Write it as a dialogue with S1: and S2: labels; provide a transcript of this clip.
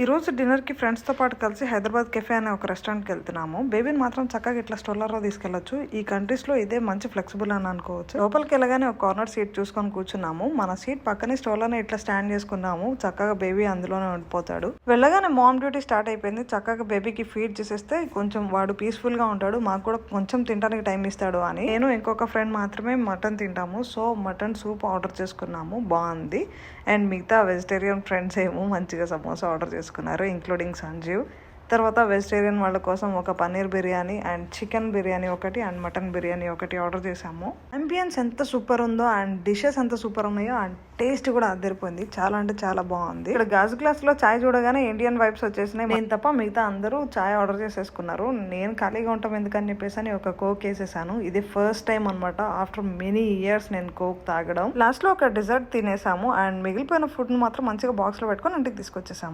S1: ఈ రోజు డిన్నర్కి ఫ్రెండ్స్తో పాటు కలిసి హైదరాబాద్ కెఫే అనే ఒక రెస్టారెంట్కి వెళ్తున్నాము. బేబీని మాత్రం చక్కగా ఇట్లా స్ట్రోలర్లో తీసుకెళ్లొచ్చు. ఈ కంట్రీస్లో ఇదే మంచి ఫ్లెక్సిబుల్ అని అనుకోవచ్చు. లోపలికి వెళ్ళగానే ఒక కార్నర్ సీట్ చూసుకొని కూర్చున్నాము. మన సీట్ పక్కనే స్ట్రోలర్ని ఇట్లా స్టాండ్ చేసుకున్నాము. చక్కగా బేబీ అందులోనే ఉండిపోతాడు. వెళ్ళగానే మామ్ డ్యూటీ స్టార్ట్ అయిపోయింది. చక్కగా బేబీకి ఫీడ్ చేసేస్తే కొంచెం వాడు పీస్ఫుల్గా ఉంటాడు. మాకు కూడా కొంచెం తినడానికి టైం ఇస్తాడు అని నేను ఇంకొక ఫ్రెండ్ మాత్రమే మటన్ తింటాము. సో మటన్ సూప్ ఆర్డర్ చేసుకున్నాము. బాగుంది. అండ్ మిగతా వెజిటేరియన్ ఫ్రెండ్స్ ఏమో మంచిగా సమోసా ఆర్డర్ చేసుకున్నారు, ఇంక్లూడింగ్ సంజీవ్. తర్వాత వెజిటేరియన్ వాళ్ళ కోసం ఒక పన్నీర్ బిర్యానీ అండ్ చికెన్ బిర్యానీ ఒకటి అండ్ మటన్ బిర్యానీ ఒకటి ఆర్డర్ చేసాము. అంబియన్స్ ఎంత సూపర్ ఉందో అండ్ డిషెస్ ఎంత సూపర్ ఉన్నాయో అండ్ టేస్ట్ కూడా అదిరిపోయింది. చాలా అంటే చాలా బాగుంది. ఇక్కడ గాజు గ్లాస్ లో చాయ్ చూడగానే ఇండియన్ వైబ్స్ వచ్చేసినాయి. నేను తప్ప మిగతా అందరూ చాయ్ ఆర్డర్ చేసేసుకున్నారు. నేను ఖాళీగా ఉంటాం ఎందుకని చెప్పేసి అని ఒక కోక్ వేసేసాను. ఇది ఫస్ట్ టైం అనమాట ఆఫ్టర్ మెనీ ఇయర్స్ నేను కోక్ తాగడం. లాస్ట్ లో ఒక డిజర్ట్ తినేసాము అండ్ మిగిలిపోయిన ఫుడ్ ను మాత్రం మంచిగా బాక్స్ లో పెట్టుకొని ఇంటికి తీసుకొచ్చేసాము.